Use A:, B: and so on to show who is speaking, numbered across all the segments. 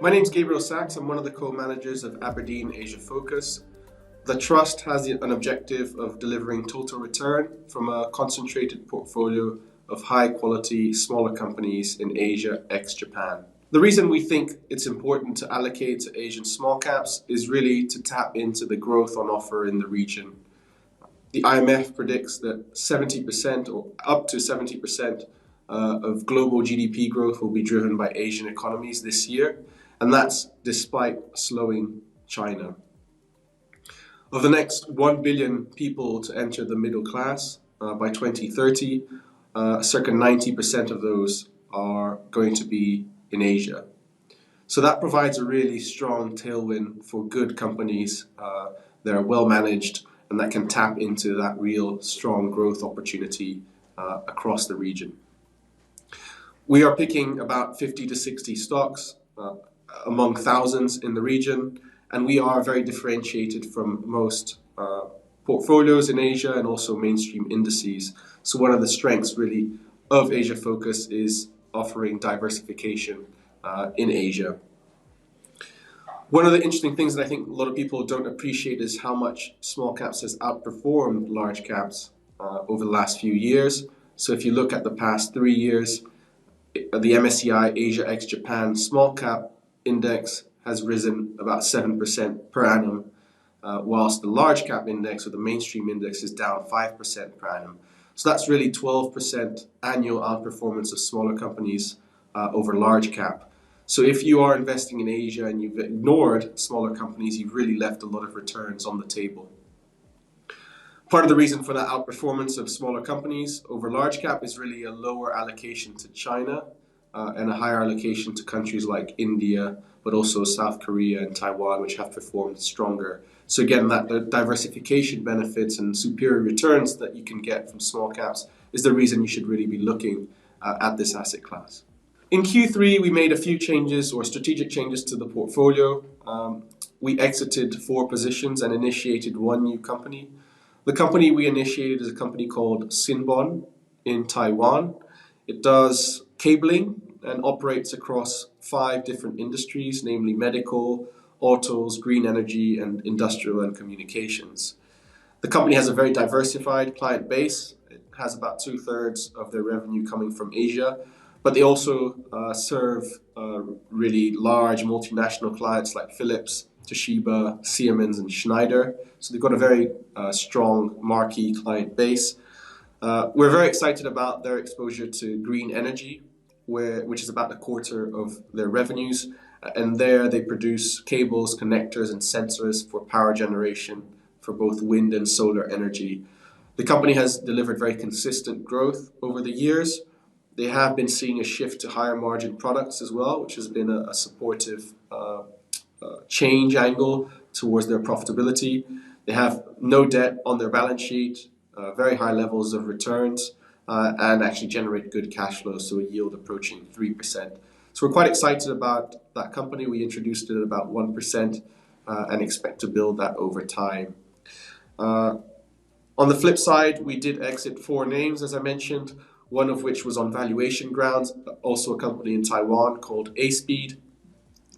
A: My name is Gabriel Sacks. I'm one of the co-managers of Aberdeen Asia Focus. The trust has an objective of delivering total return from a concentrated portfolio of high-quality, smaller companies in Asia ex-Japan. The reason we think it's important to allocate to Asian small caps is really to tap into the growth on offer in the region. The IMF predicts that 70% or up to 70% of global GDP growth will be driven by Asian economies this year, and that's despite slowing China. Of the next 1 billion people to enter the middle class by 2030, circa 90% of those are going to be in Asia. So that provides a really strong tailwind for good companies that are well managed and that can tap into that real strong growth opportunity across the region. We are picking about 50 to 60 stocks among thousands in the region, and we are very differentiated from most portfolios in Asia and also mainstream indices. So one of the strengths really of Asia Focus is offering diversification in Asia. One of the interesting things that I think a lot of people don't appreciate is how much small caps has outperformed large caps over the last few years. So if you look at the past 3 years, the MSCI Asia ex-Japan small cap index has risen about 7% per annum, whilst the large cap index or the mainstream index is down 5% per annum. So that's really 12% annual outperformance of smaller companies over large cap. So if you are investing in Asia and you've ignored smaller companies, you've really left a lot of returns on the table. Part of the reason for that outperformance of smaller companies over large cap is really a lower allocation to China and a higher allocation to countries like India, but also South Korea and Taiwan, which have performed stronger. So again, the diversification benefits and superior returns that you can get from small caps is the reason you should really be looking at this asset class. In Q3, we made a few changes or strategic changes to the portfolio. We exited 4 positions and initiated 1 new company. The company we initiated is a company called Sinbon in Taiwan. It does cabling and operates across 5 different industries, namely medical, autos, green energy, and industrial and communications. The company has a very diversified client base. It has about 2/3 of their revenue coming from Asia, but they also serve really large multinational clients like Philips, Toshiba, Siemens, and Schneider. So they've got a very strong marquee client base. We're very excited about their exposure to green energy, which is about 1/4 of their revenues. And there they produce cables, connectors, and sensors for power generation for both wind and solar energy. The company has delivered very consistent growth over the years. They have been seeing a shift to higher margin products as well, which has been a supportive change angle towards their profitability. They have no debt on their balance sheet, very high levels of returns, and actually generate good cash flow, so a yield approaching 3%. So we're quite excited about that company. We introduced it at about 1% and expect to build that over time. On the flip side, we did exit 4 names, as I mentioned, one of which was on valuation grounds, also a company in Taiwan called A-Speed.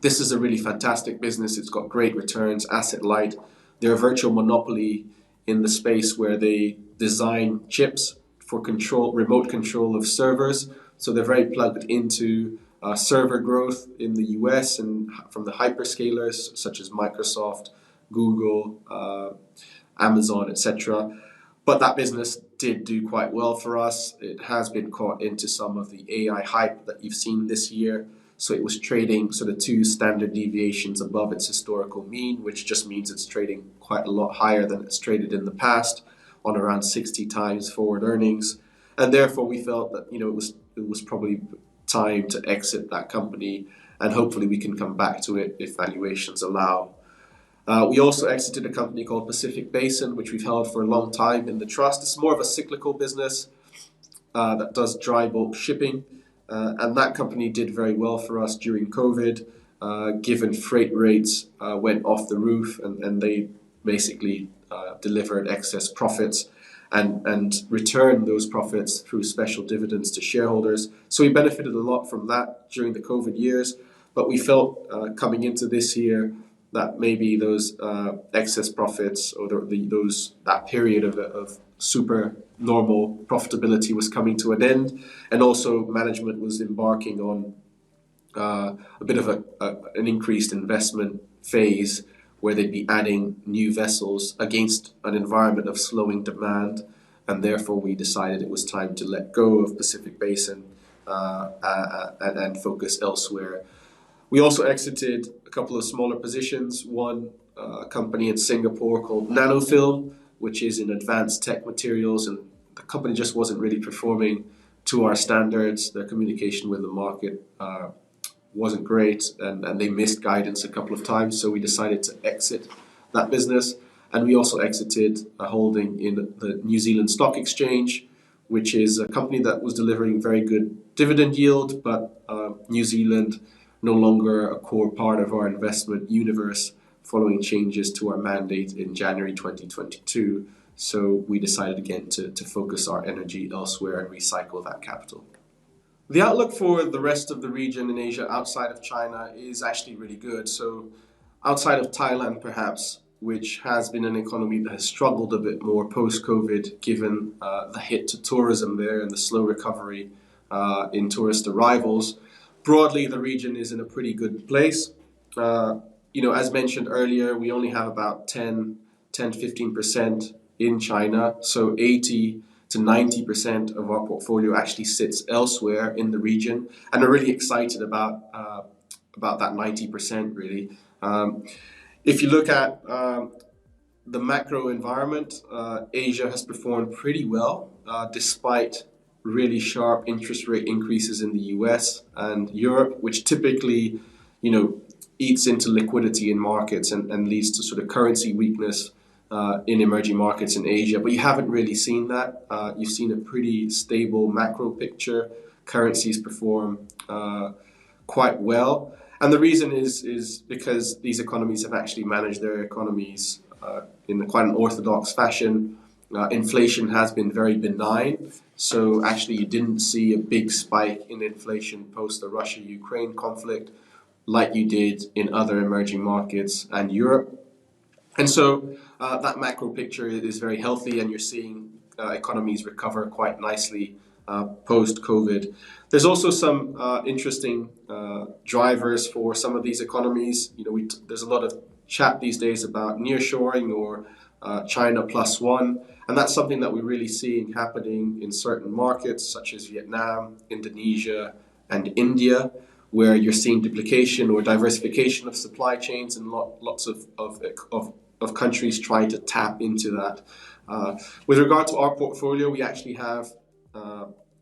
A: This is a really fantastic business. It's got great returns, asset light. They're a virtual monopoly in the space where they design chips for remote control of servers. So they're very plugged into server growth in the US and from the hyperscalers such as Microsoft, Google, Amazon, etc. But that business did do quite well for us. It has been caught into some of the AI hype that you've seen this year. So it was trading sort of 2 standard deviations above its historical mean, which just means it's trading quite a lot higher than it's traded in the past, on around 60 times forward earnings. And therefore we felt that it was probably time to exit that company, and hopefully we can come back to it if valuations allow. We also exited a company called Pacific Basin, which we've held for a long time in the trust. It's more of a cyclical business that does dry bulk shipping. And that company did very well for us during COVID, given freight rates went off the roof and they basically delivered excess profits and returned those profits through special dividends to shareholders. So we benefited a lot from that during the COVID years. But we felt coming into this year that maybe those excess profits or that period of super normal profitability was coming to an end, and also management was embarking on a bit of an increased investment phase where they'd be adding new vessels against an environment of slowing demand, and therefore we decided it was time to let go of Pacific Basin and focus elsewhere. We also exited a couple of smaller positions. One, a company in Singapore called Nanofilm, which is in advanced tech materials, and the company just wasn't really performing to our standards. Their communication with the market wasn't great, and they missed guidance a couple of times, so we decided to exit that business. And we also exited a holding in the New Zealand Stock Exchange, which is a company that was delivering very good dividend yield, but New Zealand no longer a core part of our investment universe following changes to our mandate in January 2022. So we decided again to focus our energy elsewhere and recycle that capital. The outlook for the rest of the region in Asia outside of China is actually really good. So outside of Thailand, perhaps, which has been an economy that has struggled a bit more post-COVID, given the hit to tourism there and the slow recovery in tourist arrivals. Broadly, the region is in a pretty good place. As mentioned earlier, we only have about 10-15% in China, so 80 to 90% of our portfolio actually sits elsewhere in the region, and we're really excited about that 90% really. If you look at the macro environment, Asia has performed pretty well despite really sharp interest rate increases in the US and Europe, which typically, eats into liquidity in markets and leads to sort of currency weakness in emerging markets in Asia. But you haven't really seen that. You've seen a pretty stable macro picture. Currencies perform quite well. And the reason is because these economies have actually managed their economies in quite an orthodox fashion. Inflation has been very benign. So actually you didn't see a big spike in inflation post the Russia-Ukraine conflict like you did in other emerging markets and Europe. And so that macro picture is very healthy, and you're seeing economies recover quite nicely post-COVID. There's also some interesting drivers for some of these economies. There's a lot of chat these days about nearshoring or China plus one, and that's something that we're really seeing happening in certain markets such as Vietnam, Indonesia, and India, where you're seeing duplication or diversification of supply chains and lots of countries trying to tap into that. With regard to our portfolio, we actually have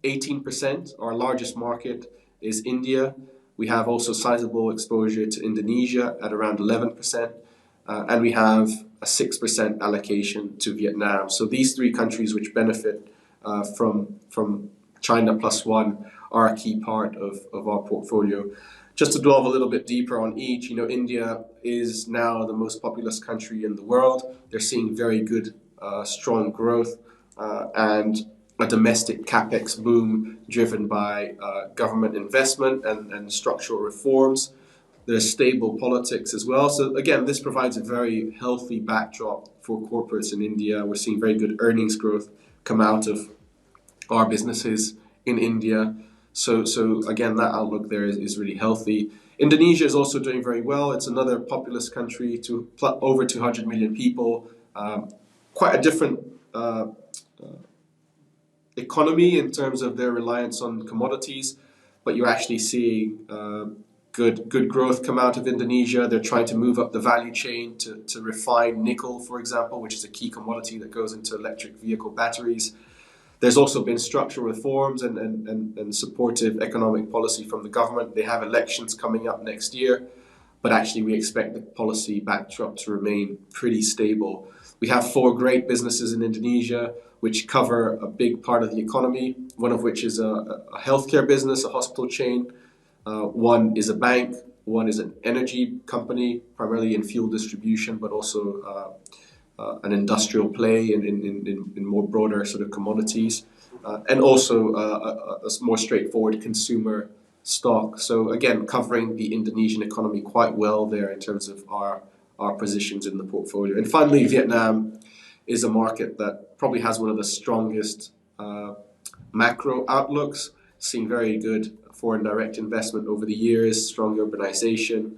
A: 18%. Our largest market is India. We have also sizable exposure to Indonesia at around 11%, and we have a 6% allocation to Vietnam. So these three countries which benefit from China plus one are a key part of our portfolio. Just to delve a little bit deeper on each, India is now the most populous country in the world. They're seeing very good, strong growth and a domestic capex boom driven by government investment and structural reforms. There's stable politics as well. So again, this provides a very healthy backdrop for corporates in India. We're seeing very good earnings growth come out of our businesses in India. So again, that outlook there is really healthy. Indonesia is also doing very well. It's another populous country, to over 200 million people. Quite a different economy in terms of their reliance on commodities, but you're actually seeing good growth come out of Indonesia. They're trying to move up the value chain to refine nickel, for example, which is a key commodity that goes into electric vehicle batteries. There's also been structural reforms and supportive economic policy from the government. They have elections coming up next year, but actually we expect the policy backdrop to remain pretty stable. We have 4 great businesses in Indonesia which cover a big part of the economy, one of which is a healthcare business, a hospital chain. One is a bank, one is an energy company, primarily in fuel distribution, but also an industrial play in more broader sort of commodities, and also a more straightforward consumer stock. So again, covering the Indonesian economy quite well there in terms of our positions in the portfolio. And finally, Vietnam is a market that probably has one of the strongest macro outlooks, seeing very good foreign direct investment over the years, strong urbanization,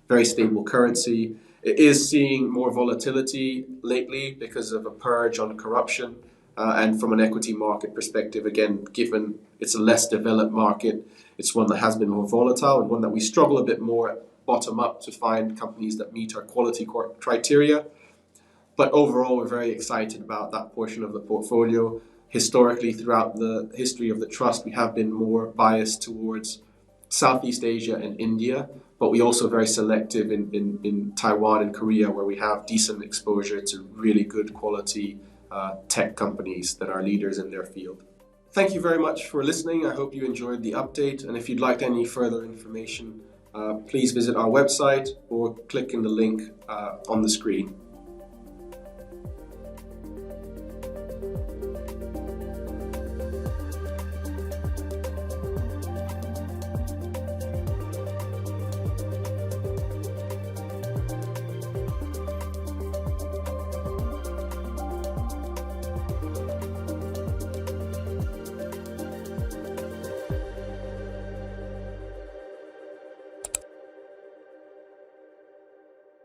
A: very stable currency. It is seeing more volatility lately because of a purge on corruption. And from an equity market perspective, again, given it's a less developed market, it's one that has been more volatile and one that we struggle a bit more bottom up to find companies that meet our quality criteria. But overall, we're very excited about that portion of the portfolio. Historically, throughout the history of the trust, we have been more biased towards Southeast Asia and India, but we also very selective in Taiwan and Korea, where we have decent exposure to really good quality tech companies that are leaders in their field. Thank you very much for listening. I hope you enjoyed the update. And if you'd like any further information, please visit our website or click in the link on the screen.